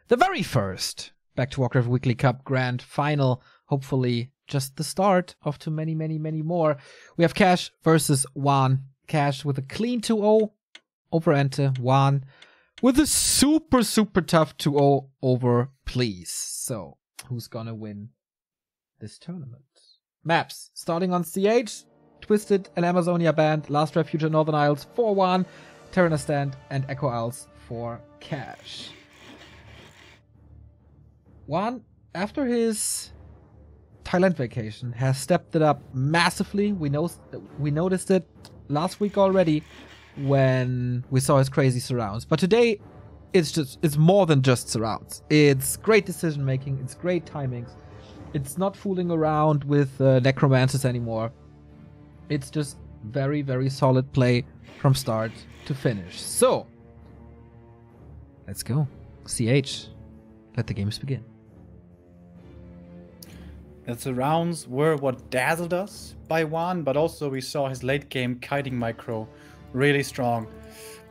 the very first Back to Warcraft Weekly Cup Grand Final. Hopefully just the start of too many more. We have Cash versus WaN. Cash with a clean 2-0 over Ente. WaN with a super tough 2-0 over Please. So, who's gonna win this tournament? Maps, starting on CH, Twisted and Amazonia Band, Last Refuge in Northern Isles for WaN, Terraner Stand and Echo Isles for Cash. WaN, after his Thailand vacation, has stepped it up massively. We noticed it last week already when we saw his crazy surrounds. But today, it's more than just surrounds. It's great decision making, it's great timings. It's not fooling around with necromancers anymore. It's just very solid play from start to finish. So, let's go. CH, let the games begin. The surrounds were what dazzled us by WaN, but also we saw his late game kiting micro really strong.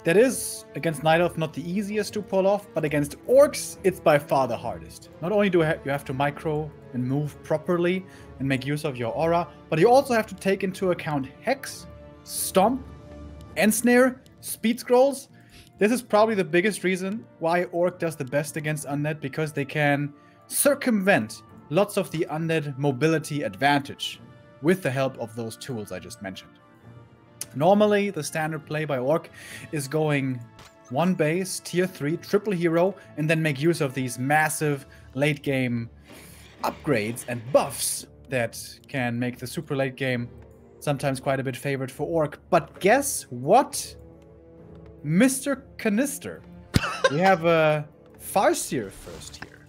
That is, against Night Elf, not the easiest to pull off, but against Orcs, it's by far the hardest. Not only do you have to micro and move properly and make use of your aura, but you also have to take into account Hex, Stomp, Ensnare, Speed Scrolls. This is probably the biggest reason why Orc does the best against Undead, because they can circumvent lots of the Undead mobility advantage with the help of those tools I just mentioned. Normally, the standard play by Orc is going one base, tier 3, triple hero, and then make use of these massive late game upgrades and buffs that can make the super late game sometimes quite a bit favored for Orc. But guess what? Mr. Canister. We have a Farseer first here.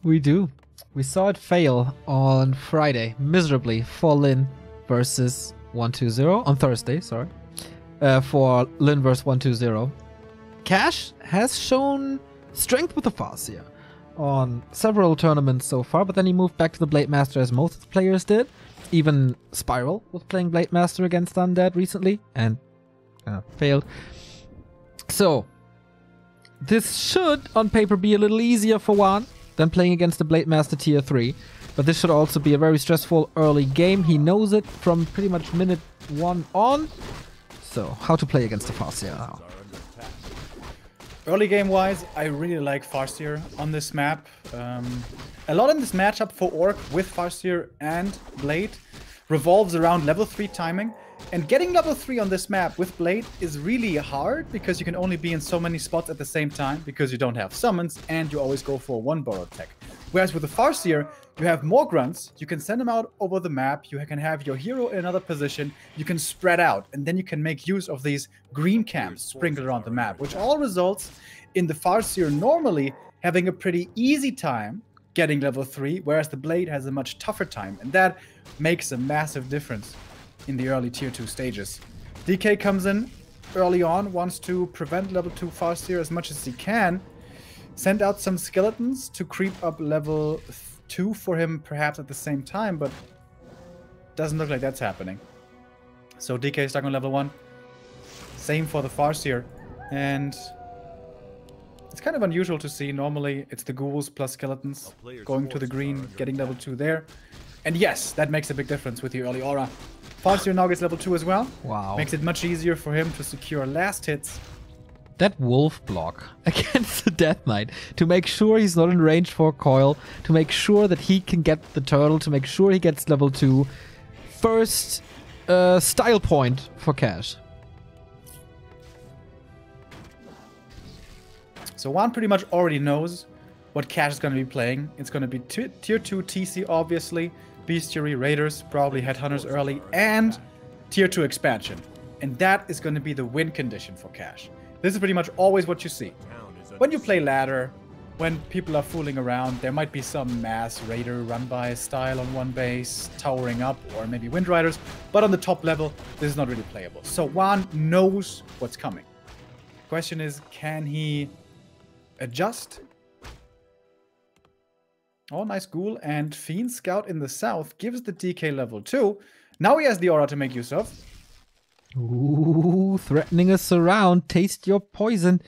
We do. We saw it fail on Friday, miserably, for Lin versus 120. On Thursday, sorry. For Lin versus 120. Cash has shown strength with the Farseer on several tournaments so far, but then he moved back to the Blade Master as most of the players did. Even Spiral was playing Blade Master against Undead recently and failed. So, this should, on paper, be a little easier for WaN than playing against the Blade Master tier 3. But this should also be a very stressful early game. He knows it from pretty much minute 1 on. So, how to play against the Farseer now? Early game-wise, I really like Farseer on this map. A lot in this matchup for Orc with Farseer and Blade revolves around level 3 timing. And getting level 3 on this map with Blade is really hard because you can only be in so many spots at the same time because you don't have summons and you always go for one borrowed tech. Whereas with the Farseer, you have more grunts, you can send them out over the map, you can have your hero in another position, you can spread out, and then you can make use of these green camps sprinkled around the map, which all results in the Farseer normally having a pretty easy time getting level 3, whereas the Blade has a much tougher time, and that makes a massive difference in the early tier 2 stages. DK comes in early on, wants to prevent level 2 Farseer as much as he can, send out some skeletons to creep up level 2 for him perhaps at the same time, but doesn't look like that's happening. So DK stuck on level 1. Same for the Farseer, and it's kind of unusual to see. Normally it's the ghouls plus skeletons going to the green, getting level 2 there. And yes, that makes a big difference with the early aura. Farseer now gets level 2 as well. Wow. Makes it much easier for him to secure last hits. That wolf block against the Death Knight, to make sure he's not in range for coil, to make sure that he can get the turtle, to make sure he gets level 2. First style point for Cash. So WaN pretty much already knows what Cash is going to be playing. It's going to be tier 2 TC, obviously, Bestiary, Raiders, probably Headhunters early, and tier 2 expansion. And that is going to be the win condition for Cash. This is pretty much always what you see. When you play ladder, when people are fooling around, there might be some mass Raider run-by style on one base, towering up, or maybe Wind Riders, but on the top level, this is not really playable. So WaN knows what's coming. Question is, can he adjust? Oh, nice ghoul, and Fiend Scout in the south gives the DK level 2. Now he has the aura to make use of. Ooh, threatening us around. Taste your poison.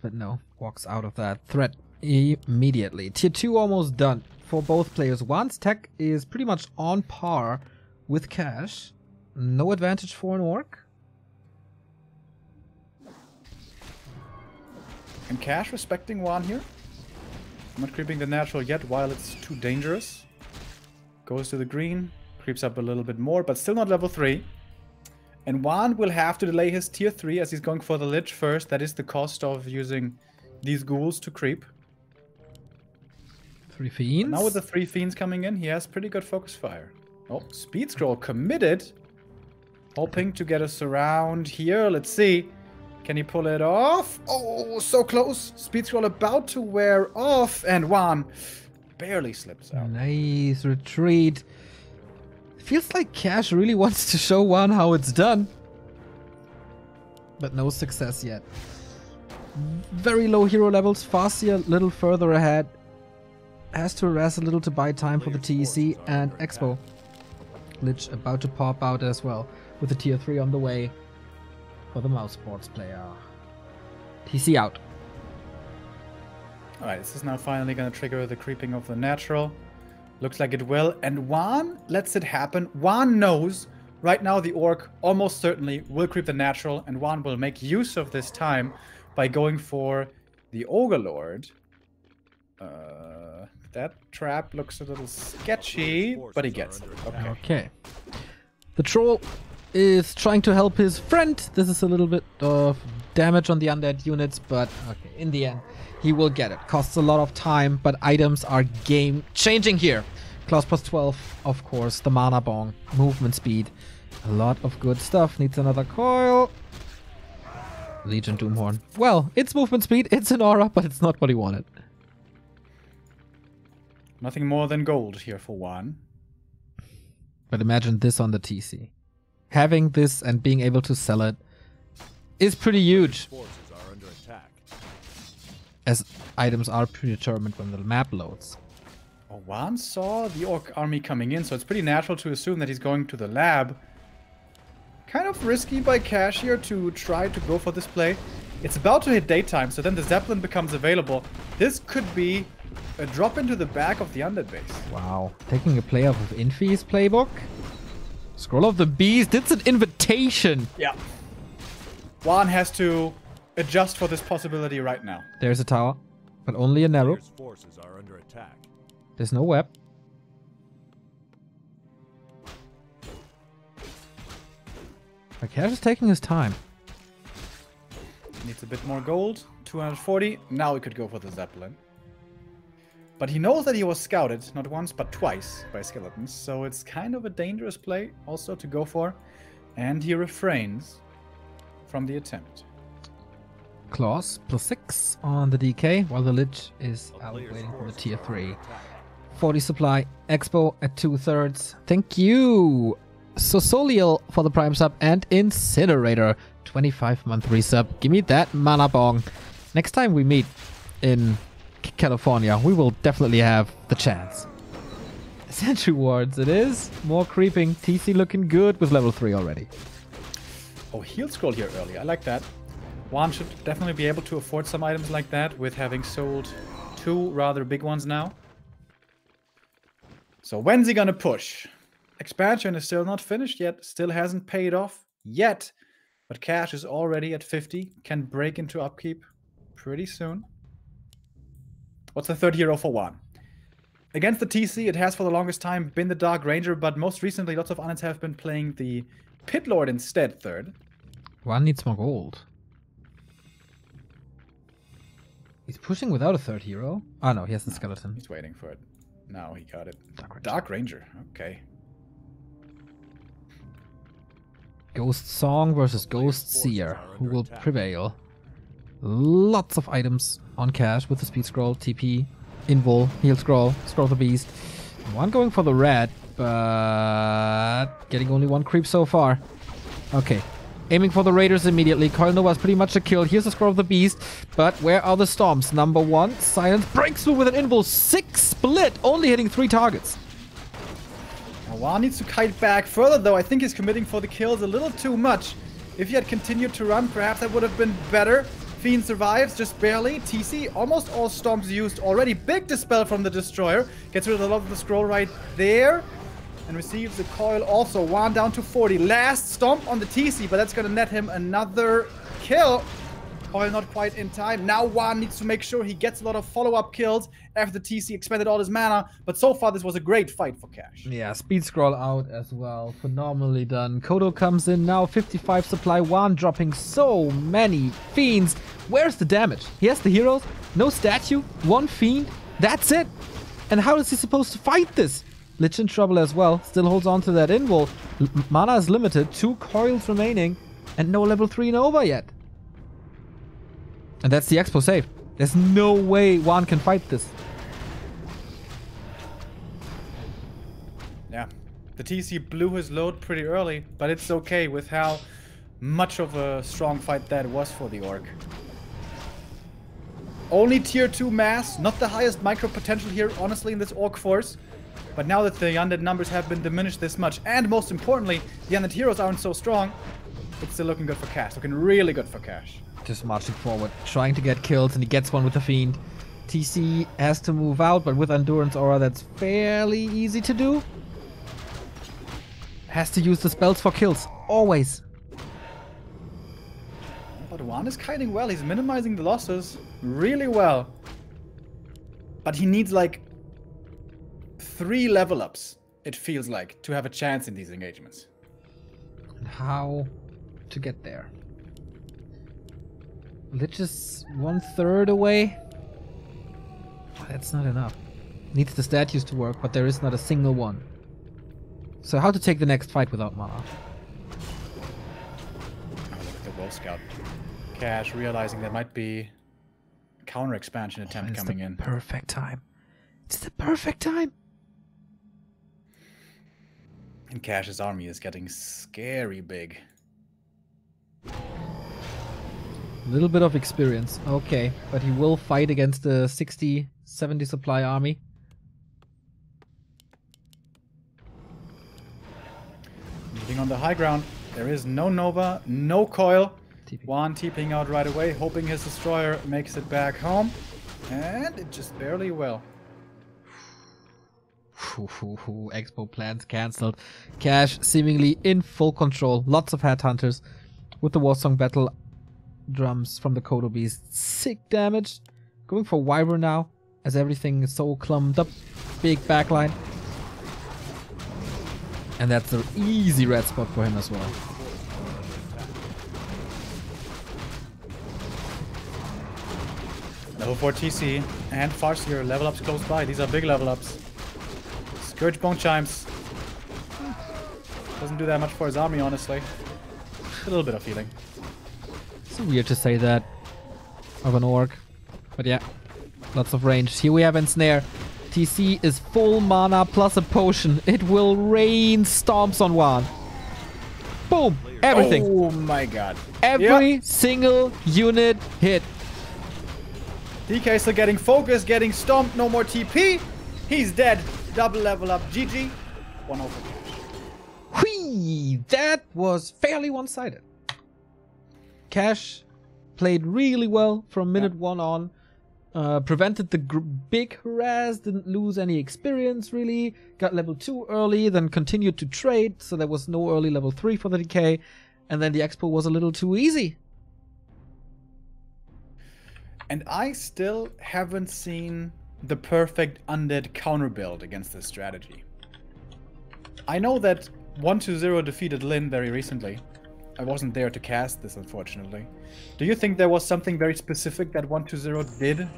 But no, walks out of that threat immediately. Tier 2 almost done for both players. WaN's tech is pretty much on par with Cash. No advantage for an Orc. And Cash respecting WaN here. Not creeping the natural yet while it's too dangerous. Goes to the green. Creeps up a little bit more, but still not level 3. And WaN will have to delay his tier 3 as he's going for the Lich first. That is the cost of using these ghouls to creep. 3 Fiends. Now with the 3 Fiends coming in, he has pretty good focus fire. Oh, Speed Scroll committed. Hoping to get a surround here. Let's see. Can he pull it off? Oh, so close. Speed Scroll about to wear off. And WaN barely slips out. Nice retreat. Feels like Cash really wants to show WaN how it's done. But no success yet. Very low hero levels. Farsi a little further ahead. Has to harass a little to buy time for the TEC and Expo. Lich about to pop out as well. With the tier 3 on the way for the mouse sports player. TC out. Alright, this is now finally going to trigger the creeping of the natural. Looks like it will. And WaN lets it happen. WaN knows right now the Orc almost certainly will creep the natural. And WaN will make use of this time by going for the Ogre Lord. That trap looks a little sketchy, but he gets it. Okay. The troll is trying to help his friend. This is a little bit of damage on the undead units, but okay, in the end, he will get it. Costs a lot of time, but items are game changing here. Claws plus 12, of course, the mana bong, movement speed, a lot of good stuff. Needs another coil. Legion Doomhorn. Well, it's movement speed, it's an aura, but it's not what he wanted. Nothing more than gold here for WaN. But imagine this on the TC. Having this and being able to sell it is pretty huge. As items are predetermined when the map loads. Oh, WaN saw the Orc army coming in, so it's pretty natural to assume that he's going to the lab. Kind of risky by Cash here to try to go for this play. It's about to hit daytime, so then the Zeppelin becomes available. This could be a drop into the back of the undead base. Wow. Taking a play off of Infi's playbook. Scroll of the Beast. It's an invitation. Yeah. WaN has to adjust for this possibility right now. There's a tower, but only a narrow. Forces are under attack. There's no web. Cash is taking his time. Needs a bit more gold. 240. Now he could go for the Zeppelin. But he knows that he was scouted, not once, but twice by skeletons. So it's kind of a dangerous play also to go for. And he refrains from the attempt. Claws plus 6 on the DK, while the Lich is out waiting for the tier 3. 40 supply, Expo at 2/3. Thank you, Sosolial, for the Prime sub, and Incinerator, 25-month resub. Give me that mana bong. Next time we meet in California, we will definitely have the chance. Sentry wards it is. More creeping. TC looking good with level 3 already. Oh, heal scroll here early. I like that. WaN should definitely be able to afford some items like that with having sold 2 rather big ones now. So when's he gonna push? Expansion is still not finished yet. Still hasn't paid off yet. But cash is already at 50. Can break into upkeep pretty soon. What's the third hero for WaN? Against the TC, it has for the longest time been the Dark Ranger, but most recently lots of units have been playing the Pit Lord instead third. WaN needs more gold. He's pushing without a third hero. Oh no, he has the skeleton. He's waiting for it. Now he got it. Dark Ranger. Okay. Ghost Song versus Ghost Seer. Who will prevail? Lots of items on cash with the speed scroll, TP, invul, heal scroll, scroll of the beast. WaN going for the red, but getting only 1 creep so far. Okay. Aiming for the raiders immediately. Coil Nova is pretty much a kill. Here's the scroll of the beast. But where are the storms? Number 1, Silence breaks through with an invul. 6 split, only hitting 3 targets. WaN needs to kite back further though. I think he's committing for the kills a little too much. If he had continued to run, perhaps that would have been better. Fiend survives, just barely. TC, almost all stomps used already. Big dispel from the Destroyer. Gets rid of a lot of the scroll right there. And receives the coil also. WaN down to 40. Last stomp on the TC, but that's going to net him another kill. Coil not quite in time. Now WaN needs to make sure he gets a lot of follow-up kills after the TC expended all his mana. But so far, this was a great fight for Cash. Yeah, speed scroll out as well. Phenomenally done. Kodo comes in now. 55 supply. WaN dropping so many fiends. Where's the damage? He has the heroes. No statue. One fiend. That's it. And how is he supposed to fight this? Lich in trouble as well. Still holds on to that invul. Mana is limited. 2 coils remaining. And no level 3 Nova yet. And that's the expo save. There's no way WaN can fight this. Yeah. The TC blew his load pretty early. But it's okay with how much of a strong fight that was for the Orc. Only tier 2 mass. Not the highest micro potential here, honestly, in this Orc force. But now that the undead numbers have been diminished this much, and most importantly, the undead heroes aren't so strong, it's still looking good for Cash. Looking really good for Cash. Just marching forward, trying to get kills, and he gets one with the Fiend. TC has to move out, but with Endurance Aura, that's fairly easy to do. Has to use the spells for kills, always. But WaN is kiting well. He's minimizing the losses really well. But he needs like 3 level ups, it feels like, to have a chance in these engagements. And how to get there? Lich is 1/3 away. That's not enough. Needs the statues to work, but there is not a single one. So how to take the next fight without mana? Oh, look at the Wolf Scout. Cash realizing there might be a counter expansion attempt coming in. Perfect time. It's the perfect time. And Cash's army is getting scary big. A little bit of experience. Okay, but he will fight against the 60, 70 supply army. Moving on the high ground. There is no Nova, no coil. TP. WaN TPing out right away, hoping his Destroyer makes it back home. And it just barely will. Expo plans cancelled. Cash seemingly in full control. Lots of headhunters with the Warsong battle drums from the Kodo Beast. Sick damage. Going for Wyvern now, as everything is so clumped up. Big backline. And that's an easy red spot for him as well. Level 4 TC and Farseer level ups close by. These are big level ups. Scourge Bone Chimes. Doesn't do that much for his army, honestly. A little bit of healing. It's weird to say that of an orc. But yeah, lots of range. Here we have Ensnare. TC is full mana plus a potion. It will rain stomps on WaN. Boom! Everything. Oh my god. Every single unit hit. DK still getting focused, getting stomped, no more TP. He's dead. Double level up. GG. 1-0 for Cash. Whee! That was fairly one-sided. Cash played really well from minute 1 on. Prevented the big harass, didn't lose any experience really. Got level 2 early, then continued to trade, so there was no early level 3 for the DK. And then the expo was a little too easy. And I still haven't seen the perfect undead counter build against this strategy. I know that 1-0 defeated Lin very recently. I wasn't there to cast this, unfortunately. Do you think there was something very specific that 1-0 did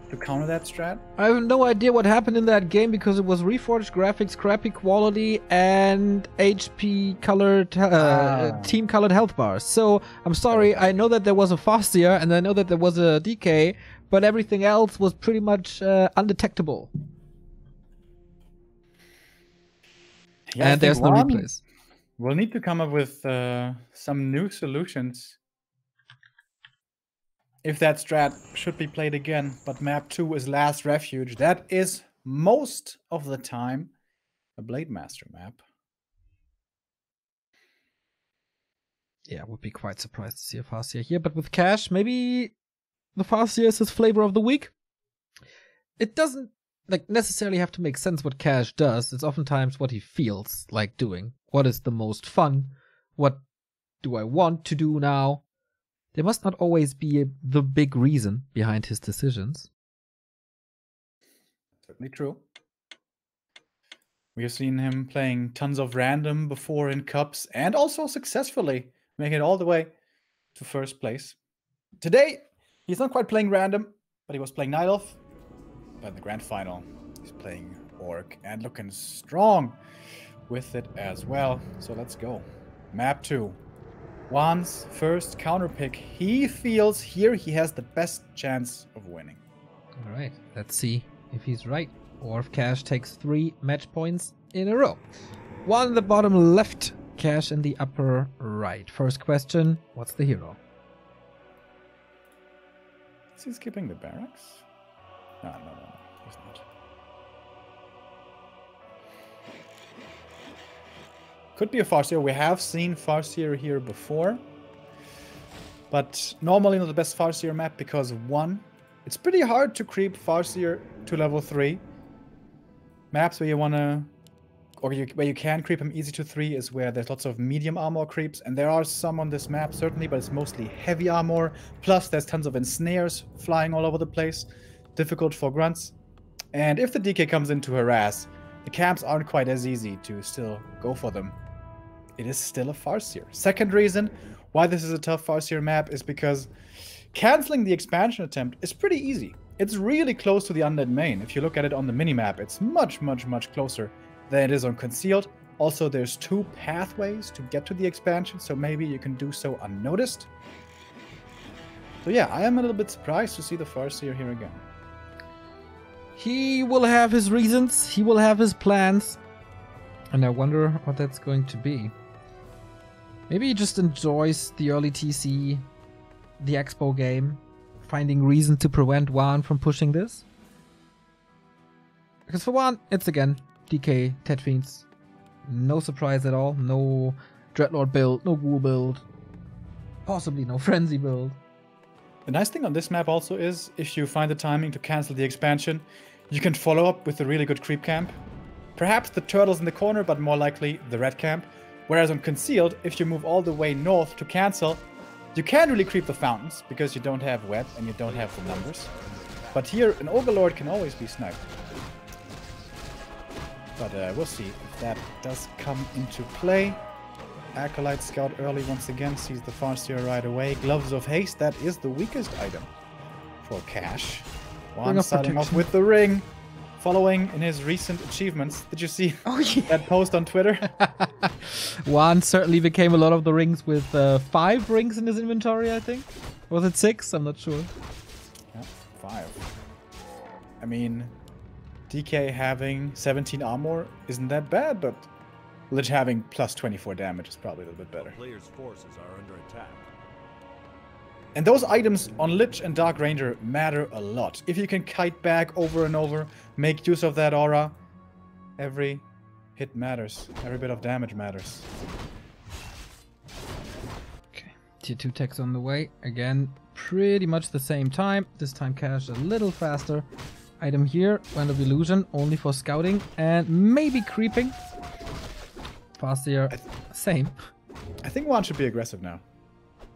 to counter that strat? I have no idea what happened in that game because it was reforged graphics, crappy quality, and HP colored, team colored health bars. So I'm sorry, I know that there was a Farseer and I know that there was a DK, but everything else was pretty much undetectable. Yeah, and there's no WaN replays. We'll need to come up with some new solutions. If that strat should be played again, but map 2 is last refuge. That is most of the time a Blade Master map. Yeah, I would be quite surprised to see a Farseer here, but with Cash, maybe the Farseer is his flavor of the week. It doesn't necessarily have to make sense what Cash does. It's oftentimes what he feels like doing. What is the most fun? What do I want to do now? There must not always be the big reason behind his decisions. Certainly true. We have seen him playing tons of random before in cups and also successfully making it all the way to first place. Today, he's not quite playing random, but he was playing Night Elf. But in the grand final, he's playing Orc and looking strong with it as well. So let's go. Map 2. WaN's first counter pick. He feels here he has the best chance of winning. All right, let's see if he's right or if Cash takes 3 match points in a row. WaN in the bottom left, Cash in the upper right. First question, what's the hero? Is he skipping the barracks? No, he's not. Could be a Farseer. We have seen Farseer here before. But normally not the best Farseer map because 1, it's pretty hard to creep Farseer to level 3. Maps where you wanna, or where you can creep him easy to 3 is where there's lots of medium armor creeps, and there are some on this map certainly, but it's mostly heavy armor. Plus there's tons of ensnares flying all over the place. Difficult for grunts. And if the DK comes in to harass, the camps aren't quite as easy to still go for them. It is still a Farseer. Second reason why this is a tough Farseer map is because canceling the expansion attempt is pretty easy. It's really close to the undead main. If you look at it on the minimap, it's much closer than it is on concealed. Also, there's 2 pathways to get to the expansion, so maybe you can do so unnoticed. So yeah, I am a little bit surprised to see the Farseer here again. He will have his reasons, he will have his plans, and I wonder what that's going to be. Maybe he just enjoys the early TC, the Expo game, finding reason to prevent WaN from pushing this. Because for WaN, it's again DK, Ted Fiends. No surprise at all, no Dreadlord build, no Ghoul build, possibly no Frenzy build. The nice thing on this map also is, if you find the timing to cancel the expansion, you can follow up with a really good creep camp. Perhaps the turtles in the corner, but more likely the red camp. Whereas on concealed, if you move all the way north to cancel, you can't really creep the fountains, because you don't have wet and you don't have the numbers. But here, an Overlord can always be sniped. But we'll see if that does come into play. Acolyte Scout early once again, sees the Farseer right away. Gloves of Haste, that is the weakest item for Cash. WaN starting off with the ring, following in his recent achievements. Did you see that post on Twitter? WaN certainly became a lot of the rings with 5 rings in his inventory, I think. Was it 6? I'm not sure. Yeah, 5. I mean, DK having 17 armor isn't that bad, but Lich having plus 24 damage is probably a little bit better. Players' forces are under attack. And those items on Lich and Dark Ranger matter a lot. If you can kite back over and over, make use of that aura, every hit matters. Every bit of damage matters. Okay, tier 2 techs on the way. Again, pretty much the same time. This time Cash a little faster. Item here, Wand of Illusion, only for scouting and maybe creeping. Farseer, same. I think WaN should be aggressive now.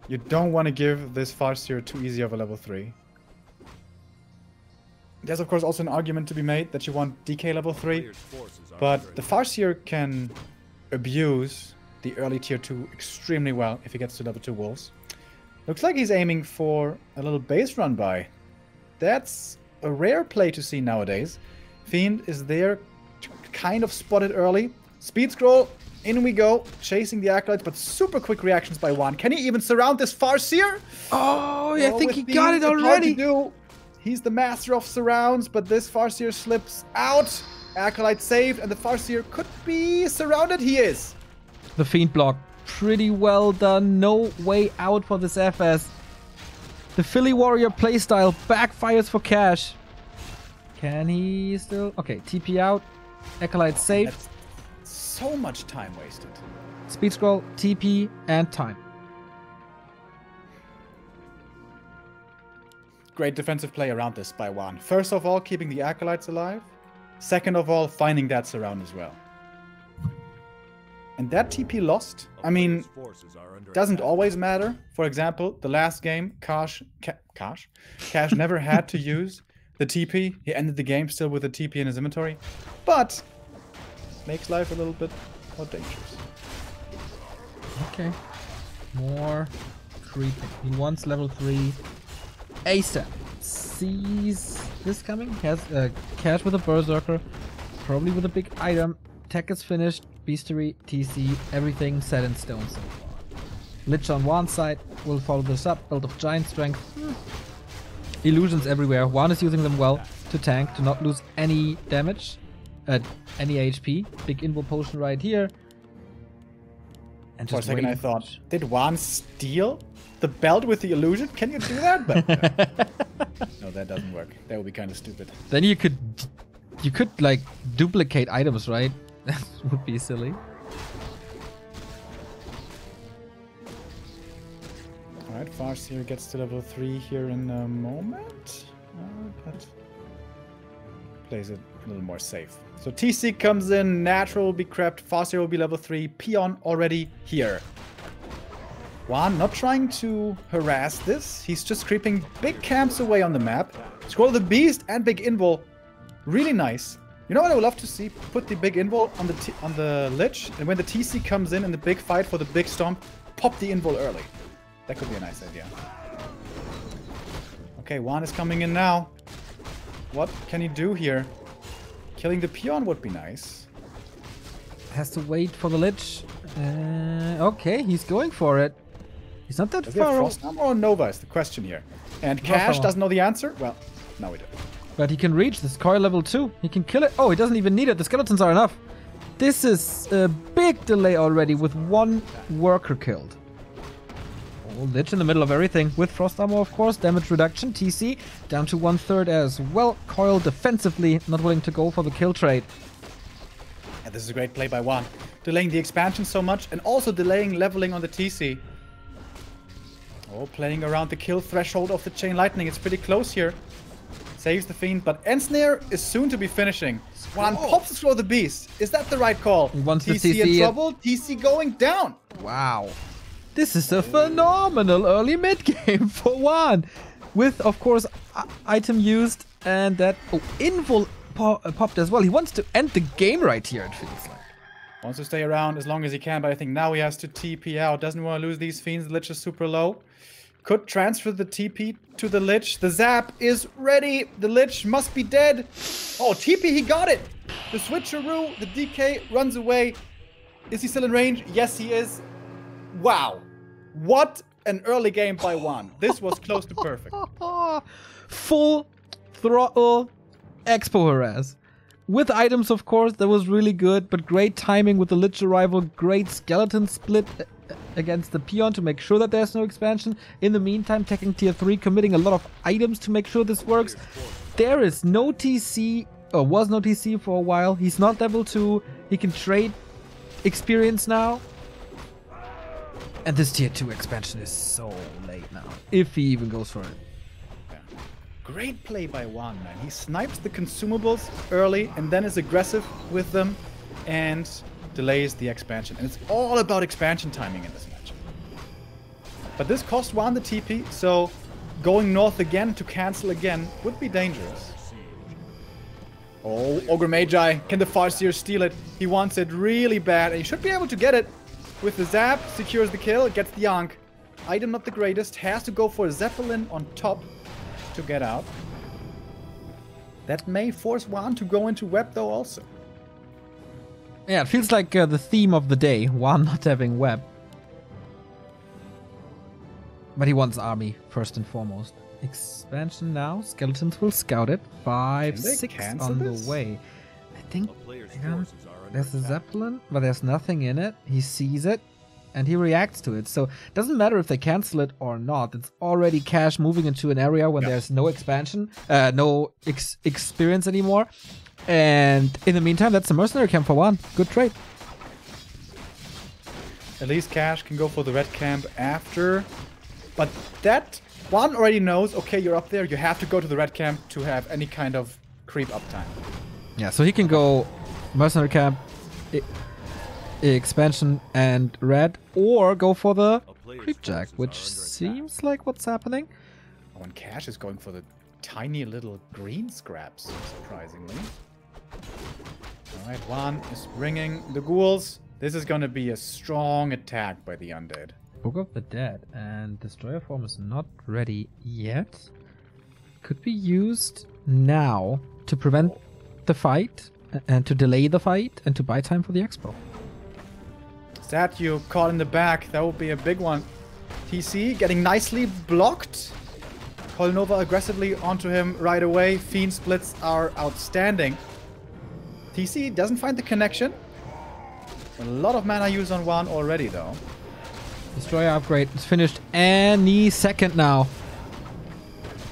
You don't want to give this Farseer too easy of a level 3. There's of course also an argument to be made that you want DK level 3, but the Farseer can abuse the early tier 2 extremely well if he gets to level 2 wolves. Looks like he's aiming for a little base run by. That's a rare play to see nowadays. Fiend is there to kind of spot it early. Speed scroll, in we go, chasing the acolytes, but super quick reactions by WaN. Can he even surround this Farseer? Oh, I think he got it already. He's the master of surrounds, but this Farseer slips out. Acolyte saved, and the Farseer could be surrounded. He is. The Fiend block, pretty well done. No way out for this FS. The Philly Warrior playstyle backfires for Cash. Can he still? Okay, TP out. Acolyte saved. That's so much time wasted. Speed scroll, TP, and time. great defensive play around this by WaN. First of all, keeping the Acolytes alive. Second of all, finding that surround as well. And that TP lost, I mean, doesn't always matter. For example, the last game, Cash never had to use the TP. He ended the game still with the TP in his inventory. But makes life a little bit more dangerous. Okay. More creeping. He wants level 3 ASAP. Sees this coming. Has Cash with a Berserker. Probably with a big item. Tech is finished. Beastery, TC, everything set in stone so far. Lich on one side will follow this up. Build of Giant Strength. Illusions everywhere. WaN is using them well to tank, to not lose any damage. Any HP. Big Invo Potion right here. And for a just second I thought, did WaN steal the belt with the illusion? Can you do that? But no, that doesn't work. That would be kind of stupid. Then you could like duplicate items, right? That would be silly. Alright, Farseer gets to level 3 here in a moment. But plays it a little more safe. So TC comes in, Natural will be crept, Farseer will be level 3, Peon already here. WaN not trying to harass this, he's just creeping big camps away on the map. Scroll of the Beast and Big Invul, really nice. You know what I would love to see? Put the Big Invul on the Lich, and when the TC comes in the big fight for the big stomp, pop the Invul early. That could be a nice idea. Okay, WaN is coming in now. What can he do here? Killing the Peon would be nice. Has to wait for the Lich. Okay, he's going for it. He's not that Does he have far. Frost Armor or Nova is the question here. And Cash doesn't know the answer? Well, now we do. But he can reach this coil level 2. He can kill it. Oh, he doesn't even need it. The skeletons are enough. This is a big delay already with one worker killed. Oh, Lich in the middle of everything. With Frost Armor, of course. Damage reduction. TC down to 1/3 as well. Coil defensively. Not willing to go for the kill trade. And this is a great play by WaN. Delaying the expansion so much and also delaying leveling on the TC. Oh, playing around the kill threshold of the Chain Lightning. It's pretty close here. Saves the Fiend, but Ensnare is soon to be finishing. WaN pops the Scroll of the Beast. Is that the right call? He wants the TC in trouble. TC going down. Wow. This is a phenomenal early mid game for WaN. With, of course, item used and that... Oh, Invul popped as well. He wants to end the game right here, it feels like. Wants to stay around as long as he can, but I think now he has to TP out. Doesn't want to lose these Fiends. The Lich is super low. Could transfer the TP to the Lich. The Zap is ready. The Lich must be dead. Oh, TP, he got it. The switcheroo, the DK runs away. Is he still in range? Yes, he is. Wow. What an early game by WaN. This was close to perfect. Full throttle Expo harass. With items, of course, that was really good, but great timing with the Lich arrival. Great skeleton split against the Peon to make sure that there's no expansion. In the meantime, taking tier 3, committing a lot of items to make sure this works. There is no TC, or was no TC for a while. He's not level 2. He can trade experience now. And this tier 2 expansion is so late now, if he even goes for it. Yeah. Great play by WaN, man. He snipes the consumables early and then is aggressive with them and delays the expansion. And it's all about expansion timing in this match. But this cost WaN the TP, so going north again to cancel again would be dangerous. Oh, Ogre Magi. Can the Farseer steal it? He wants it really bad, and he should be able to get it. With the Zap, secures the kill, gets the Ankh. Item not the greatest, has to go for a Zeppelin on top to get out. That may force WaN to go into web though also. Yeah, it feels like the theme of the day, WaN not having web. But he wants army, first and foremost. Expansion now, skeletons will scout it. 5, 6 on the way. I think there's a Zeppelin, but there's nothing in it. He sees it, and he reacts to it. So it doesn't matter if they cancel it or not. It's already Cash moving into an area when there's no expansion, no experience anymore. And in the meantime, that's a mercenary camp for WaN. Good trade. At least Cash can go for the red camp after. But that WaN already knows, okay, you're up there, you have to go to the red camp to have any kind of creep uptime. Yeah, so he can go mercenary camp, expansion and red, or go for the creep jack, which seems like what's happening. Oh, and Cash is going for the tiny little green scraps, surprisingly. Alright, WaN is bringing the ghouls. This is going to be a strong attack by the Undead. Book of the Dead and Destroyer form is not ready yet. Could be used now to prevent the fight and to delay the fight and to buy time for the expo. Statue caught in the back. That would be a big one. TC getting nicely blocked. Kolnova aggressively onto him right away. Fiend splits are outstanding. TC doesn't find the connection. A lot of mana used on WaN already though. Destroyer upgrade is finished any second now.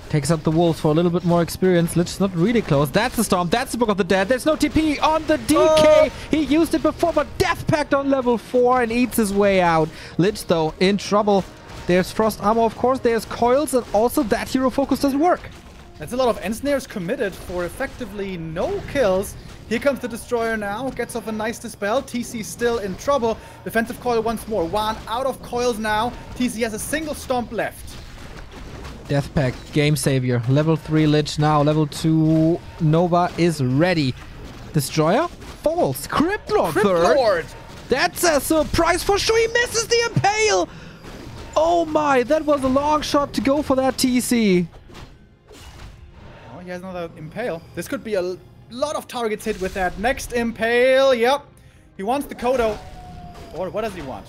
Takes out the wolves for a little bit more experience. Lich is not really close. That's the storm. That's the Book of the Dead. There's no TP on the DK. Oh. He used it before, but Death Pact on level 4 and eats his way out. Lich, though, in trouble. There's Frost Armor, of course. There's Coils, and also that hero focus doesn't work. That's a lot of Ensnares committed for effectively no kills. Here comes the Destroyer now. Gets off a nice Dispel. TC still in trouble. Defensive Coil once more. WaN out of coils now. TC has a single Stomp left. Death Pact, Game Savior. Level 3 Lich now. Level 2 Nova is ready. Destroyer falls. Cryptlord third. That's a surprise for sure. He misses the Impale. Oh my, that was a long shot to go for that TC. Oh, he has another Impale. This could be a lot of targets hit with that. Next Impale. Yep. He wants the Kodo. Or what does he want?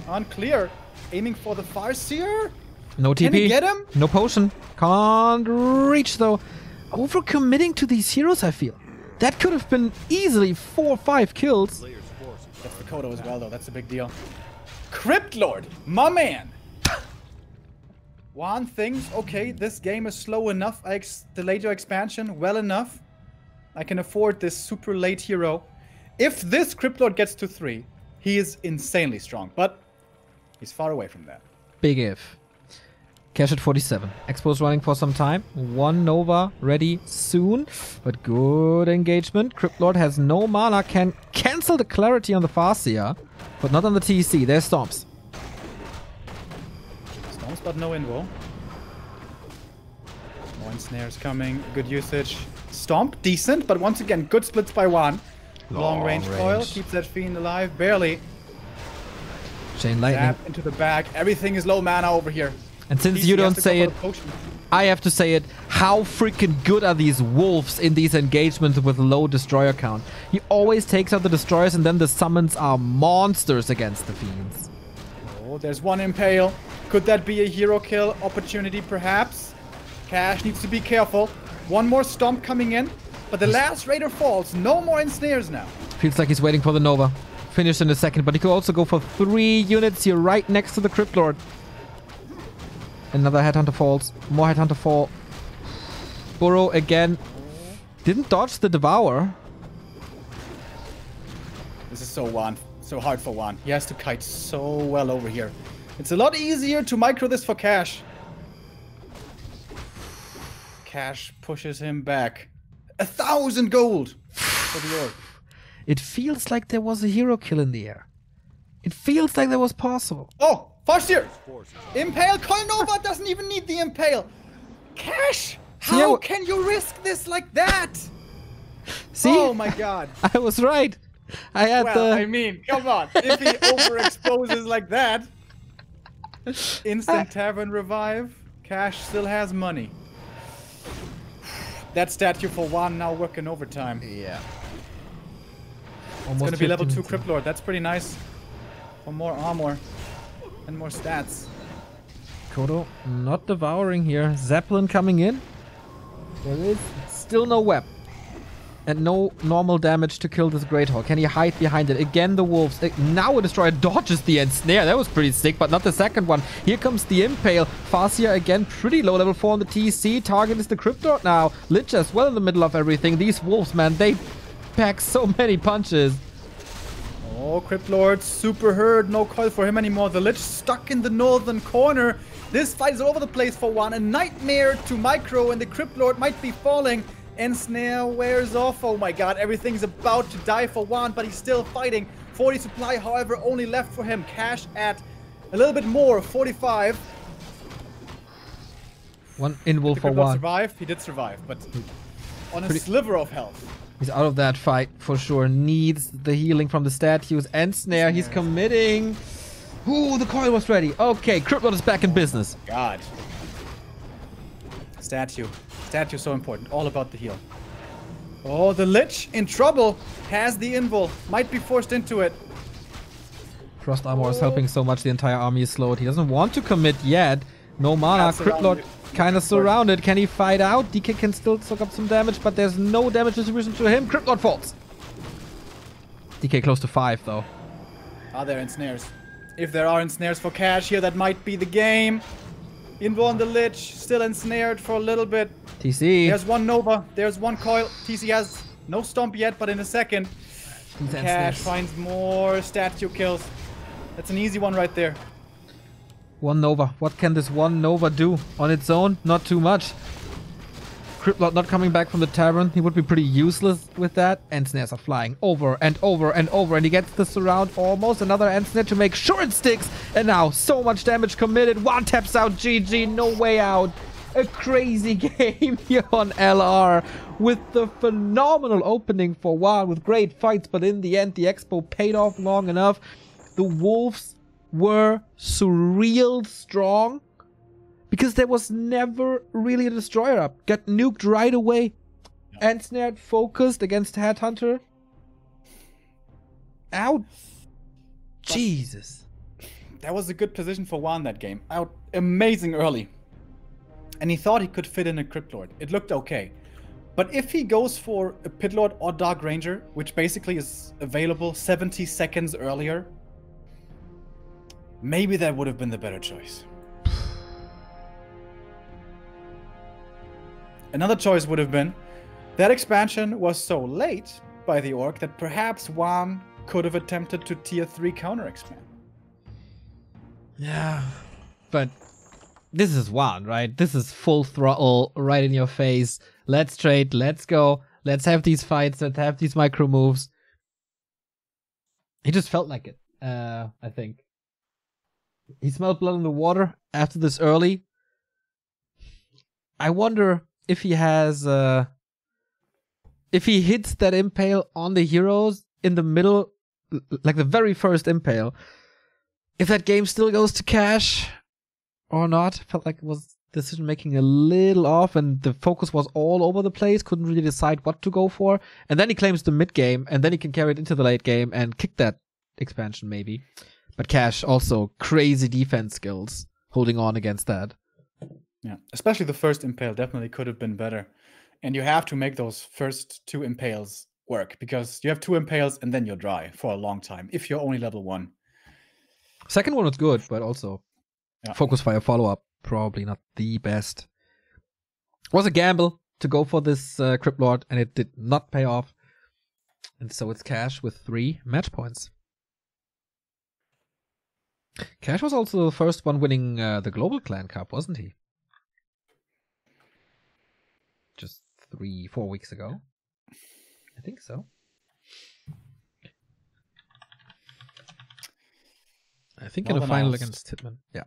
Unclear. Aiming for the Farseer. No TP. Can he get him? No potion. Can't reach though. Overcommitting to these heroes, I feel. That could have been easily 4 or 5 kills. That's the Kodo as well though. That's a big deal. Cryptlord, my man. WaN thinks, okay, this game is slow enough. I delayed your expansion well enough. I can afford this super late hero. If this Cryptlord gets to 3, he is insanely strong. But he's far away from that. Big if. Cash at 47. Expo's running for some time. 1 Nova ready soon. But good engagement. Cryptlord has no mana. Can cancel the clarity on the Farseer. But not on the TC. There's Stomps. Stomps, but no invo. More snares coming. Good usage. Stomp, decent. But once again, good splits by WaN. Long range coil. Keeps that fiend alive. Barely. Chain lightning. Zap into the back. Everything is low mana over here. And since you don't say it, I have to say it. How freaking good are these wolves in these engagements with low destroyer count? He always takes out the destroyers and then the summons are monsters against the fiends. Oh, there's one Impale. Could that be a hero kill opportunity perhaps? Cash needs to be careful. One more Stomp coming in. But the last Raider falls. No more ensnares now. Feels like he's waiting for the Nova. Finished in a second, but he could also go for 3 units here right next to the Cryptlord. Another Headhunter falls. More Headhunter fall. Burrow again. Didn't dodge the Devour. This is so WaN. So hard for WaN. He has to kite so well over here. It's a lot easier to micro this for Cash. Cash pushes him back. 1,000 gold for the orc. It feels like there was a hero kill in the air. It feels like that was possible. Oh! Farseer! Impale! Kolnova doesn't even need the Impale! Cash! How can you risk this like that? See? Oh my god. I was right. I had I mean, come on. If he overexposes like that. Instant Tavern Revive. Cash still has money. That statue for WaN now working overtime. Yeah. It's gonna be level 2 Cryptlord. That's pretty nice. For more armor. And more stats. Kodo not devouring here. Zeppelin coming in. There is still no web. And no normal damage to kill this Great Hawk. Can he hide behind it? Again, the wolves. Now a destroyer dodges the ensnare. That was pretty sick, but not the second one. Here comes the Impale. Farseer again, pretty low. Level 4 on the TC. Target is the Cryptlord now. Lich as well in the middle of everything. These wolves, man, they pack so many punches. Oh, Cryptlord, super hurt. No coil for him anymore. The Lich stuck in the northern corner. This fight is all over the place for WaN. A nightmare to Micro, and the Crypt Lord might be falling. Ensnare wears off. Oh my god, everything's about to die for WaN, but he's still fighting. 40 supply, however, only left for him. Cash at a little bit more, 45. One invul for WaN. Survive. He did survive, but on a sliver of health. He's out of that fight for sure. Needs the healing from the statues. Ensnare, he's committing. Ooh, the coil was ready. Okay, Crypt Lord is back in business. God. Statue. Statue so important. All about the heal. Oh, the Lich in trouble. Has the invul. Might be forced into it. Frost Armor is helping so much. The entire army is slowed. He doesn't want to commit yet. No mana. Crypt Lord kind of surrounded. Can he fight out? DK can still soak up some damage, but there's no damage distribution to him. Crypt Lord falls. DK close to 5 though. Are there ensnares? If there are ensnares for Cash here, that might be the game. Invul on the Lich. Still ensnared for a little bit. TC. There's one Nova. There's one coil. TC has no stomp yet, but in a second. Cash finds more statue kills. That's an easy one right there. One Nova. What can this one Nova do on its own? Not too much. Crypt Lord not coming back from the Tavern. He would be pretty useless with that. Ensnares are flying over and over and over. And he gets the surround almost. Another Ensnare to make sure it sticks. And now so much damage committed. One taps out. GG. No way out. A crazy game here on LR. With the phenomenal opening for WaN. With great fights. But in the end, the Expo paid off long enough. The Wolves were surreal strong because there was never really a destroyer up. Got nuked right away. Ensnared, focused against Headhunter. Out. Jesus. That was a good position for WaN that game. Out amazing early. And he thought he could fit in a Crypt Lord. It looked okay. But if he goes for a Pit Lord or Dark Ranger, which basically is available 70 seconds earlier, maybe that would have been the better choice. Another choice would have been that expansion was so late by the orc that perhaps WaN could have attempted to tier 3 counter expand. Yeah, but this is WaN, right? This is full throttle, right in your face. Let's trade, let's go, let's have these fights, let's have these micro moves. He just felt like it, I think. He smelled blood in the water after this early. I wonder if he has, if he hits that impale on the heroes in the middle, like the very first impale, if that game still goes to Cash or not. Felt like it was decision making a little off and the focus was all over the place. Couldn't really decide what to go for. And then he claims the mid game and then he can carry it into the late game and kick that expansion maybe. But Cash also crazy defense skills holding on against that. Yeah, especially the first impale definitely could have been better. And you have to make those first 2 impales work because you have 2 impales and then you're dry for a long time if you're only level 1. Second one was good, but also focus fire follow-up, probably not the best. It was a gamble to go for this Crypt Lord, and it did not pay off. And so it's Cash with 3 match points. Cash was also the first one winning the Global Clan Cup, wasn't he? Just 3-4 weeks ago. I think so. I think in the final against Hitman. Yeah.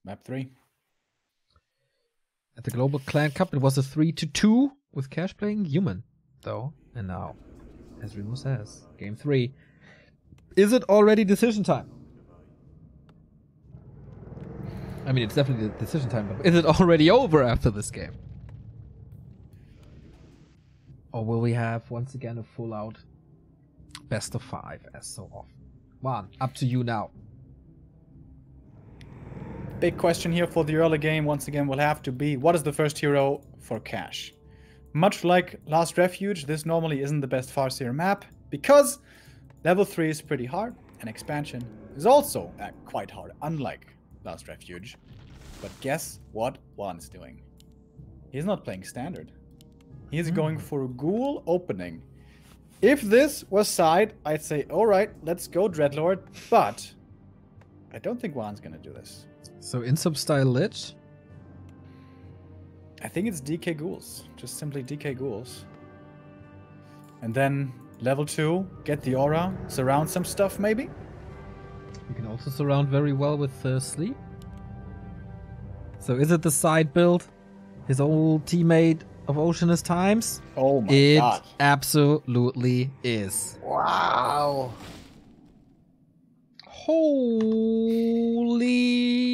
Map 3. At the Global Clan Cup, it was a 3-2 with Cash playing Human, though. And now, as Remo says, game 3. Is it already decision time? I mean, it's definitely decision time, but is it already over after this game? Or will we have, once again, a full-out best of 5, as so often? WaN, up to you now. Big question here for the early game, once again, will have to be, what is the first hero for Cash? Much like Last Refuge, this normally isn't the best Farseer map, because level 3 is pretty hard, and expansion is also quite hard, unlike Last Refuge. But guess what WaN is doing? He's not playing standard. He's going for a ghoul opening. If this was side, I'd say, alright, let's go Dreadlord, but I don't think WaN's gonna do this. So Insub style Lich. I think it's DK Ghouls. Just simply DK Ghouls. And then level 2, get the aura, surround some stuff maybe? You can also surround very well with Sleep. So is it the side build? His old teammate of Oceanus Times? Oh my god. It absolutely is. Wow. Holy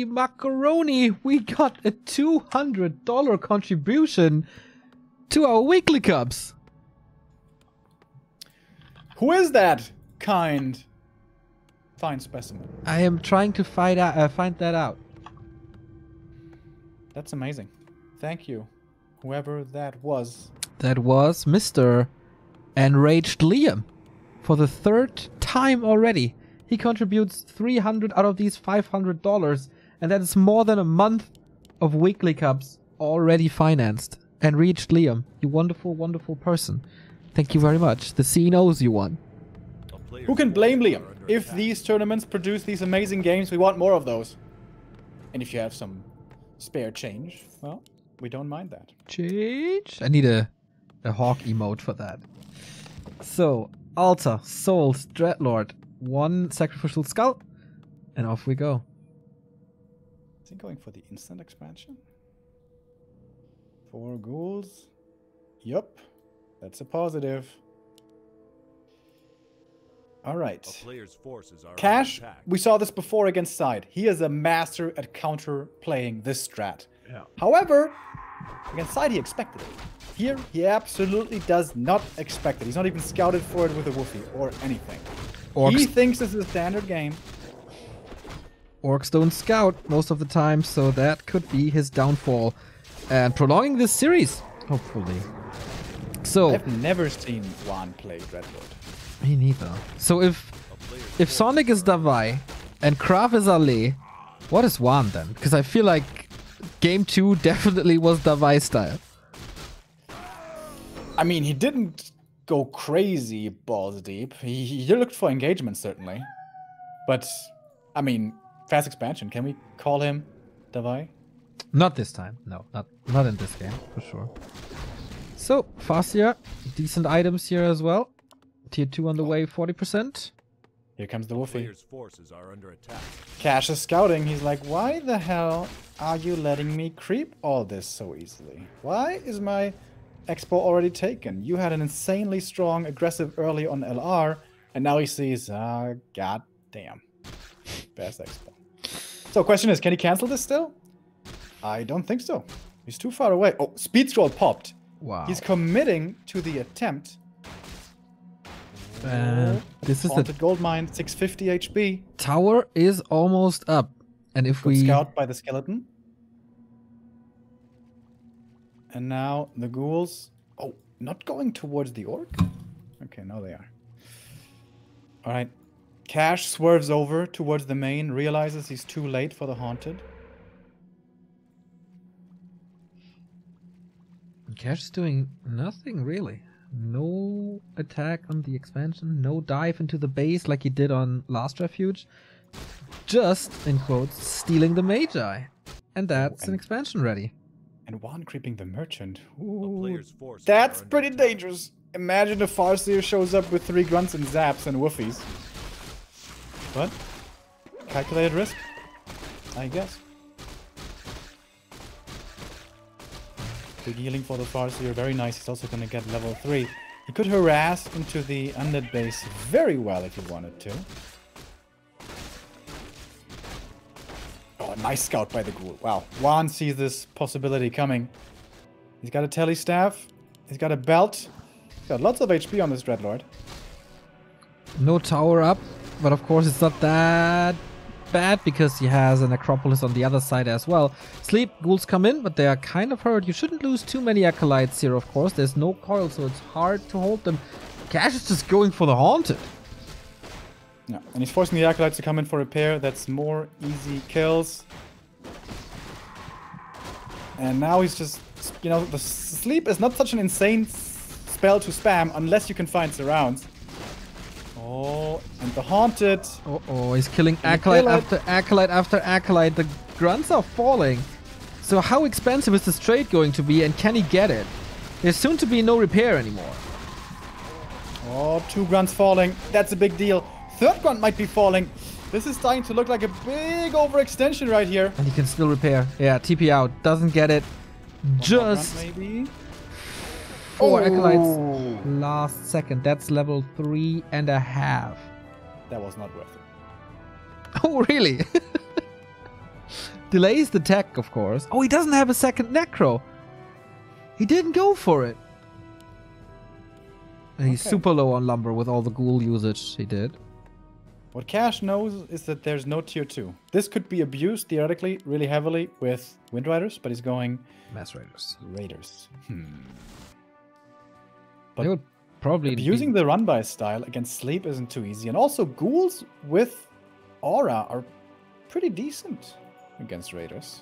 macaroni! We got a $200 contribution to our weekly cups. Who is that fine specimen? I am trying to find that out. That's amazing. Thank you, whoever that was. That was Mr. Enraged Liam. For the 3rd time already. He contributes $300 out of these $500, and that is more than a month of weekly cups already financed. Enraged Liam, you wonderful, wonderful person. Thank you very much. The scene owes you one. Who can blame Liam? If these tournaments produce these amazing games, we want more of those. And if you have some spare change, well, we don't mind that. Change? I need a hawk emote for that. So, Altar, Souls, Dreadlord, 1 Sacrificial Skull, and off we go. Is he going for the instant expansion? 4 ghouls. Yup. That's a positive. Alright. Cash, we saw this before against Side. He is a master at counter-playing this strat. Yeah. However, against Side he expected it. Here, he absolutely does not expect it. He's not even scouted for it with a woofie or anything. He thinks this is a standard game. Orcs don't scout most of the time, so that could be his downfall. And prolonging this series, hopefully. So I've never seen WaN play Dreadlord. Me neither. So if Sonic is Davai and Krav is Ale, what is WaN then? Because I feel like Game 2 definitely was Davai style. I mean, he didn't go crazy balls deep. He looked for engagement, certainly. But, I mean, fast expansion. Can we call him Davai? Not this time. No, not in this game, for sure. So, Farseer, decent items here as well. Tier 2 on the way, 40%. Here comes the woofie. Forces are under attack. Cash is scouting. He's like, why the hell are you letting me creep all this so easily? Why is my expo already taken? You had an insanely strong, aggressive early on LR, and now he sees, god damn. Best expo. So question is, can he cancel this still? I don't think so. He's too far away. Oh, speed scroll popped. Wow. He's committing to the attempt. This is Haunted gold mine, 650 HP. Tower is almost up. And if we scout by the skeleton. And now the ghouls. Oh, not going towards the orc? Okay, now they are. Alright. Cash swerves over towards the main, realizes he's too late for the haunted. Cash is doing nothing really. No attack on the expansion, no dive into the base like he did on last refuge. Just, in quotes, stealing the Magi. And that's an expansion ready. And WaN creeping the merchant. Ooh, that's pretty dangerous. Imagine if Farseer shows up with 3 grunts and zaps and woofies. What? Calculated risk? I guess. Big healing for the Farseer, very nice. He's also gonna get level 3. He could harass into the undead base very well if he wanted to. Oh, nice scout by the ghoul. Wow, WaN sees this possibility coming. He's got a telly staff. He's got a belt. He's got lots of HP on this Dreadlord. No tower up, but of course it's not that bad because he has an Acropolis on the other side as well. Sleep ghouls come in, but they are kind of hurt. You shouldn't lose too many acolytes here, of course. There's no coil, so it's hard to hold them. Cash is just going for the haunted. Yeah, and he's forcing the acolytes to come in for repair. That's more easy kills. And now he's just, you know, the sleep is not such an insane spell to spam unless you can find surrounds. Oh, and the Haunted. Oh, he's killing Acolyte after Acolyte after Acolyte. The grunts are falling. So how expensive is this trade going to be, and can he get it? There's soon to be no repair anymore. Oh, 2 grunts falling. That's a big deal. 3rd grunt might be falling. This is starting to look like a big overextension right here. And he can still repair. Yeah, TP out. Doesn't get it. Just maybe. 4 Acolytes last second. That's level 3.5. That was not worth it. Oh, really? Delays the tech, of course. Oh, he doesn't have a second Necro. He didn't go for it. And he's super low on lumber with all the ghoul usage he did. What Cash knows is that there's no tier 2. This could be abused, theoretically, really heavily with Wind Riders, but he's going... Mass Raiders. Raiders. They would probably abusing the run-by style against Sleep isn't too easy. And also, ghouls with Aura are pretty decent against Raiders.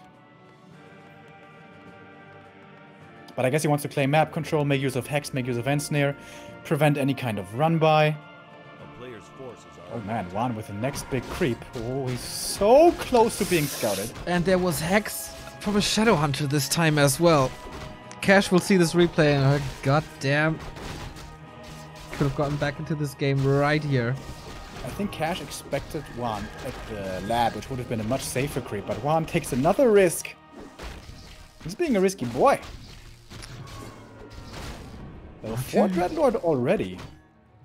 But I guess he wants to claim map control, make use of Hex, make use of Ensnare, prevent any kind of run-by. Oh man, WaN with the next big creep. Oh, he's so close to being scouted. And there was Hex from a Shadow Hunter this time as well. Cash will see this replay and god damn. Could have gotten back into this game right here. I think Cash expected WaN at the lab, which would have been a much safer creep, but WaN takes another risk. He's being a risky boy. Level 4 Dreadlord already.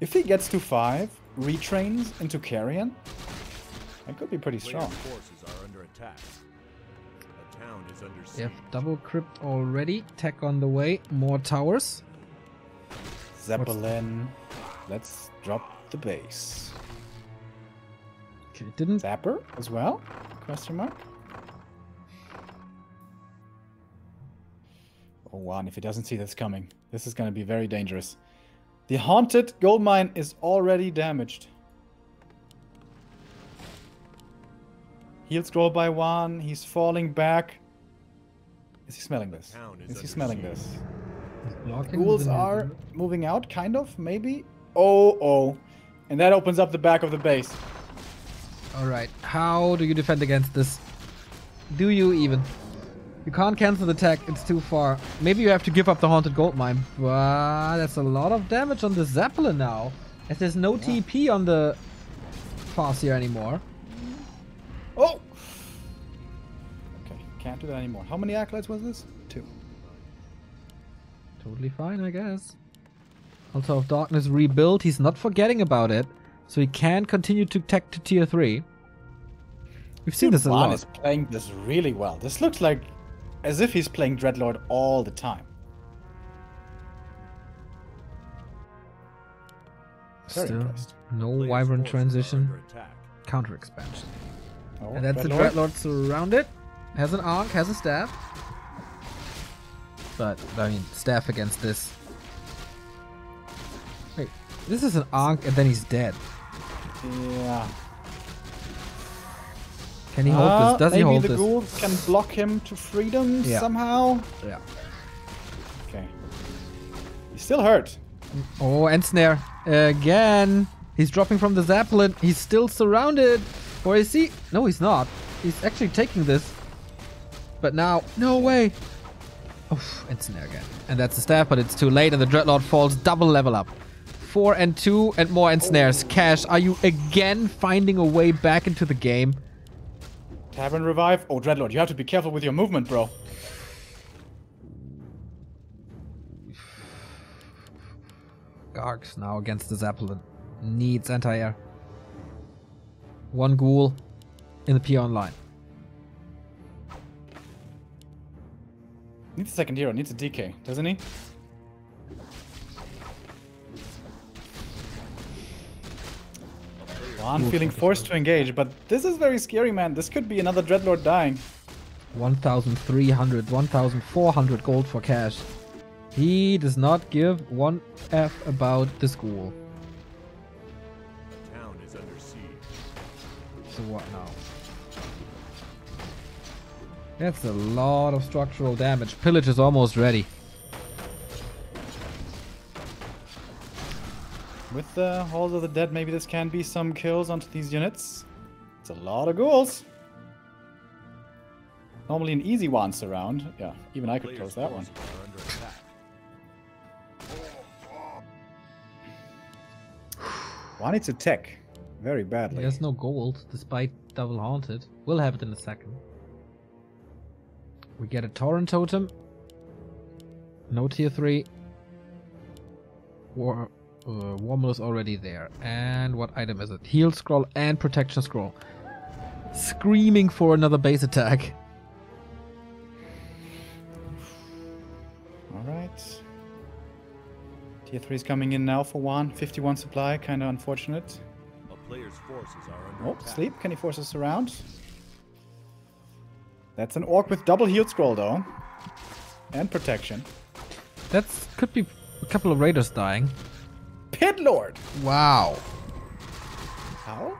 If he gets to 5, retrains into Carrion, that could be pretty strong. Forces are under attack. The town is under siege. They have double crypt already. Tech on the way. More towers. Zeppelin. Let's drop the base. Okay, didn't. Zapper as well? Question mark. Oh, WaN, if he doesn't see this coming, this is going to be very dangerous. The Haunted Gold Mine is already damaged. Heal scroll by WaN. He's falling back. Is he smelling this? Is he smelling this? Ghouls are moving out, kind of, maybe. Oh. And that opens up the back of the base. Alright, how do you defend against this? Do you even? You can't cancel the tech, it's too far. Maybe you have to give up the Haunted Gold Mine. But that's a lot of damage on the Zeppelin now. As there's no TP on the Farseer anymore. Oh! Okay, can't do that anymore. How many Acolytes was this? 2. Totally fine, I guess. Altar of Darkness rebuilt. He's not forgetting about it. So he can continue to tech to tier 3. We've seen this a lot. WaN is playing this really well. This looks like as if he's playing Dreadlord all the time. Very Still, impressed. no Players' Wyvern forces are transition. under attack. Counter expansion. Oh, And that's the Dreadlord surrounded. Has an Ankh, has a staff. But, I mean, staff against this. Wait, this is an Ankh and then he's dead. Yeah. Can he hold this? Does he hold maybe the this? ghouls can block him to freedom somehow? Yeah. Okay. He's still hurt. Oh, and snare. Again. He's dropping from the Zeppelin. He's still surrounded. Or is he? No, he's not. He's actually taking this. But now, no way. Oh, and snare again. And that's the staff, but it's too late. And the Dreadlord falls double level up. 4 and 2 and more ensnares. Cash, are you again finding a way back into the game? Tavern revive. Oh, Dreadlord, you have to be careful with your movement, bro. Gargs now against the Zeppelin. Needs anti-air. 1 ghoul in the P online. Needs a second hero, needs a DK, doesn't he? Well, I'm feeling forced to engage, but this is very scary, man. This could be another Dreadlord dying. 1,300, 1,400 gold for Cash. He does not give one F about this ghoul. The town is under siege. So what now? That's a lot of structural damage. Pillage is almost ready. With the Halls of the Dead, maybe this can be some kills onto these units. It's a lot of ghouls. Normally an easy WaN surround. Yeah, even I could close that one. WaN needs a tech. Very badly. There's no gold, despite double haunted. We'll have it in a second. We get a Torrent Totem. No tier 3. Warmel is already there. And what item is it? Heal Scroll and Protection Scroll. Screaming for another base attack. Alright. Tier 3 is coming in now for WaN. 51 supply, kind of unfortunate. A player's forces are under attack. Sleep, can he force us around? That's an orc with double heal scroll though. And protection. That could be a couple of raiders dying. Pit Lord! Wow. How?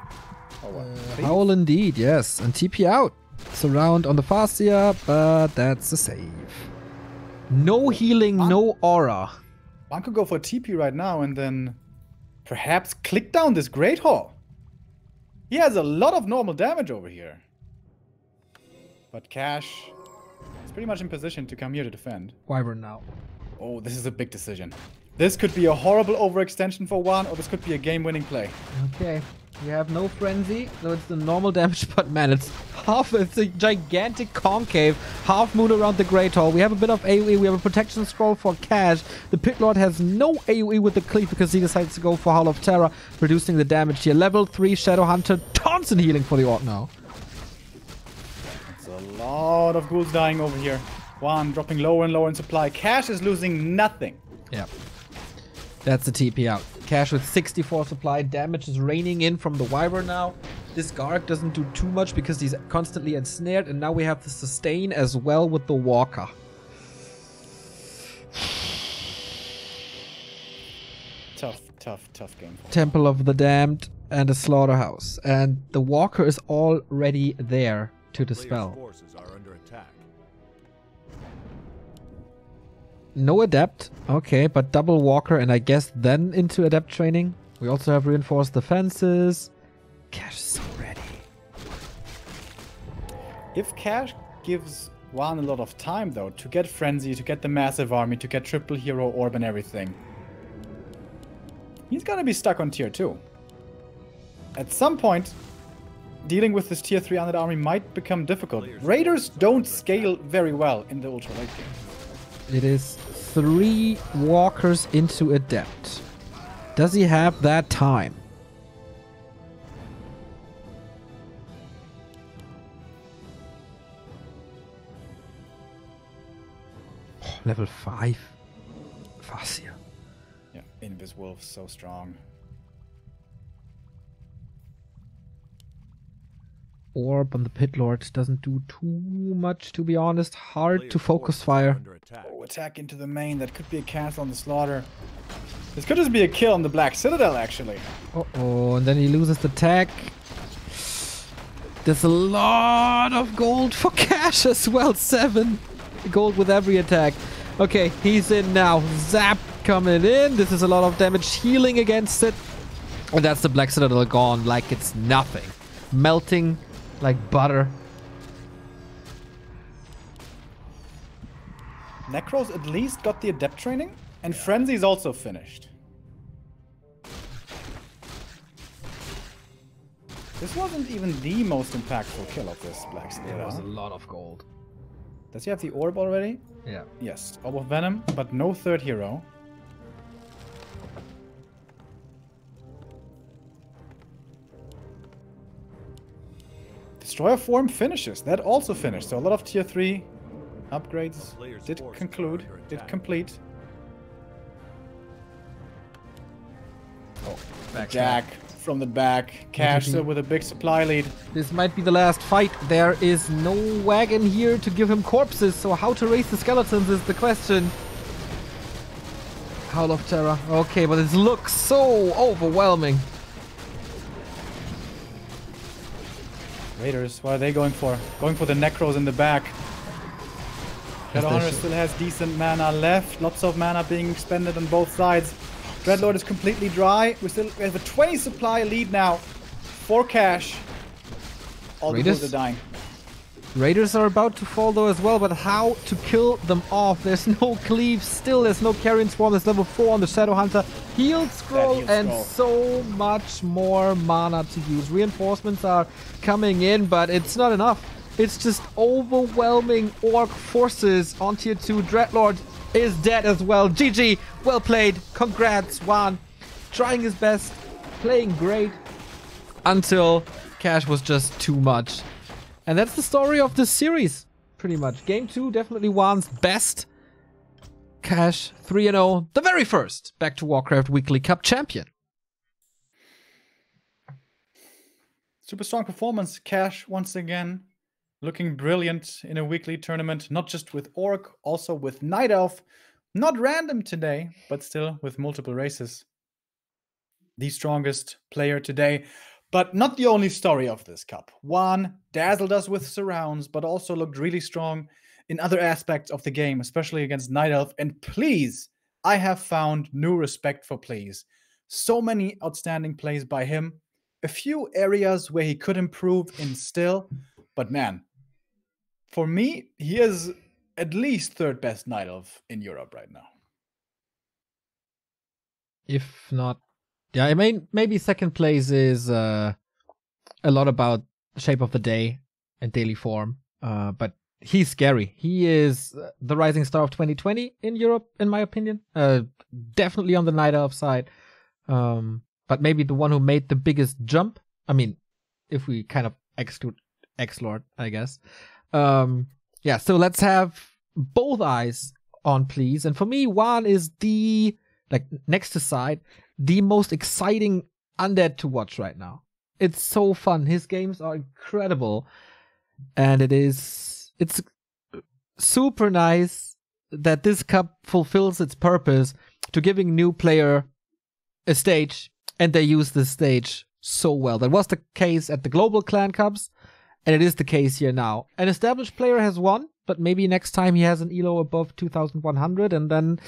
Oh, what? Howl indeed, yes. And TP out. Surround on the Fascia, but that's a save. No healing, no aura. One could go for TP right now and then perhaps click down this Great Hall. He has a lot of normal damage over here. But Cash is pretty much in position to come here to defend. Wyvern now. Oh, this is a big decision. This could be a horrible overextension for WaN, or this could be a game-winning play. Okay. We have no frenzy, so it's the normal damage, but man, it's a gigantic concave, half moon around the Great Hall. We have a bit of AoE, we have a protection scroll for Cash. The Pit Lord has no AoE with the cleave because he decides to go for Howl of Terror, reducing the damage here. Level 3 Shadow Hunter, tons in healing for the Orc now. It's a lot of ghouls dying over here. WaN dropping lower and lower in supply. Cash is losing nothing. Yeah. That's the TP out. Cash with 64 supply. Damage is raining in from the Wyvern now. This Garg doesn't do too much because he's constantly ensnared. And now we have the sustain as well with the Walker. Tough game. Temple of the Damned and a Slaughterhouse. And the Walker is already there to dispel. Forces are under attack. No Adept. Okay, but double Walker and I guess then into Adept training. We also have reinforced defenses. Cash is so ready. If Cash gives WaN a lot of time though, to get Frenzy, to get the massive army, to get triple hero orb and everything, he's gonna be stuck on tier 2. At some point, dealing with this tier 3 undead army might become difficult. Raiders don't scale very well in the ultra late game. It is 3 walkers into Adept. Does he have that time? Oh, level 5. Fascia. Yeah, Invis Wolf, so strong. Orb on the Pit Lord doesn't do too much, to be honest. Hard to focus fire. Oh, attack into the main. That could be a cast on the Slaughter. This could just be a kill on the Black Citadel, actually. Uh-oh, and then he loses the tech. There's a lot of gold for Cash as well. 7 gold with every attack. Okay, he's in now. Zap coming in. This is a lot of damage healing against it. And that's the Black Citadel gone like it's nothing. Melting like butter. Necros at least got the Adept training, and Frenzy's also finished. This wasn't even the most impactful kill of this Black Citadel. There was a lot of gold. Does he have the orb already? Yeah. Yes, Orb of Venom, but no third hero. Destroyer form finishes. That also finished. So a lot of tier 3 upgrades did conclude, did complete. Oh, Jack from the back. Cash still with a big supply lead. This might be the last fight. There is no wagon here to give him corpses, so how to raise the skeletons is the question. Howl of Terror. Okay, but it looks so overwhelming. Raiders, what are they going for? Going for the Necros in the back. Shadowhunter still has decent mana left. Lots of mana being expended on both sides. Dreadlord is completely dry. We have a 20 supply lead now for Cash. All the Raiders? bulls are dying. Raiders are about to fall though as well, but how to kill them off? There's no cleave still, there's no carrion swarm, there's level 4 on the Shadow Hunter. Healed scroll and so much more mana to use. Reinforcements are coming in, but it's not enough. It's just overwhelming orc forces on tier 2. Dreadlord is dead as well. GG, well played, congrats WaN. Trying his best, playing great, until Cash was just too much. And that's the story of this series, pretty much. Game 2, definitely WaN's best. Cash 3-0, the very first Back to Warcraft Weekly Cup champion. Super strong performance. Cash, once again, looking brilliant in a weekly tournament. Not just with Orc, also with Night Elf. Not random today, but still with multiple races. The strongest player today. But not the only story of this cup. WaN dazzled us with surrounds, but also looked really strong in other aspects of the game, especially against Night Elf. And please, I have found new respect for Please. So many outstanding plays by him. A few areas where he could improve in still. But man, for me, he is at least third best Night Elf in Europe right now. If not, yeah, I mean, maybe second place is a lot about the shape of the day and daily form. But he's scary. He is the rising star of 2020 in Europe, in my opinion. Definitely on the Night Elf side. But maybe the one who made the biggest jump. I mean, if we kind of exclude X-Lord, I guess. Yeah, so let's have both eyes on Please. And for me, WaN is the, like, next to Side, the most exciting undead to watch right now. It's so fun. His games are incredible. And it's super nice that this cup fulfills its purpose to giving new player a stage, and they use this stage so well. That was the case at the Global Clan Cups, and it is the case here now. An established player has won, but maybe next time he has an elo above 2,100, and then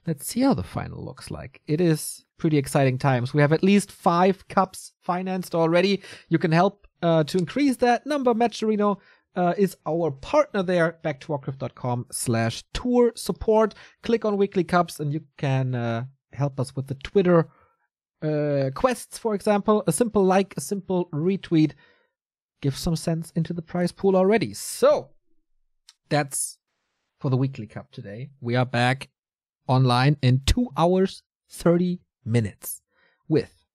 let's see how the final looks like. It is pretty exciting times. We have at least 5 cups financed already. You can help to increase that number. Matcherino is our partner there. Back2Warcraft.com/tour support. Click on Weekly Cups and you can help us with the Twitter quests, for example. A simple like, a simple retweet. Give some sense into the prize pool already. So that's for the Weekly Cup today. We are back online in 2 hours, 30 minutes with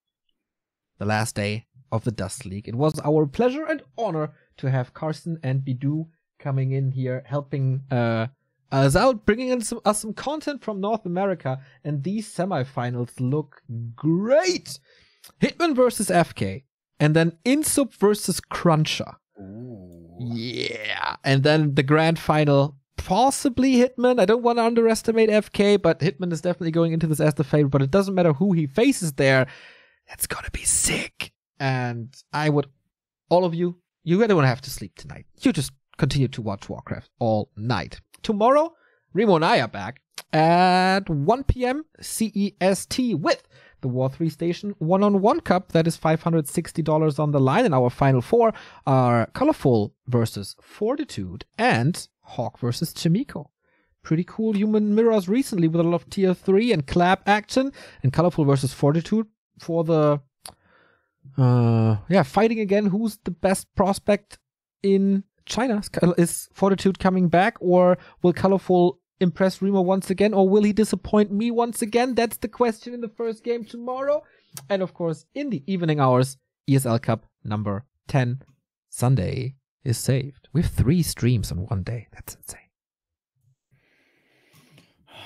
the last day of the Dust League. It was our pleasure and honor to have Carson and Bidu coming in here, helping us out, bringing in us some content from North America. And these semifinals look great. Hitman versus FK. And then Insup versus Cruncher. Ooh. Yeah. And then the grand final, possibly Hitman. I don't want to underestimate FK, but Hitman is definitely going into this as the favorite. But it doesn't matter who he faces there. That's going to be sick. And I would, all of you, you don't have to sleep tonight. You just continue to watch Warcraft all night. Tomorrow, Remo and I are back at 1 p.m. CEST with the War 3 Station one-on-one cup. That is $560 on the line. And our final 4 are Colorful versus Fortitude and Hawk versus Chimiko. Pretty cool human mirrors recently with a lot of tier 3 and clap action. And Colorful versus Fortitude for the fighting again. Who's the best prospect in China? Is Fortitude coming back, or will Colorful impress Remo once again, or will he disappoint me once again? That's the question in the first game tomorrow. And of course, in the evening hours, ESL Cup number 10 Sunday is saved. We have 3 streams on one day. That's insane.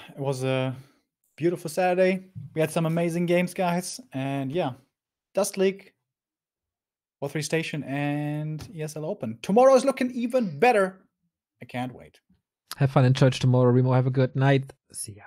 It was a beautiful Saturday. We had some amazing games, guys. And yeah, Dust League, War 3 Station, and ESL Open. Tomorrow is looking even better. I can't wait. Have fun in church tomorrow, Remo. Have a good night. See ya.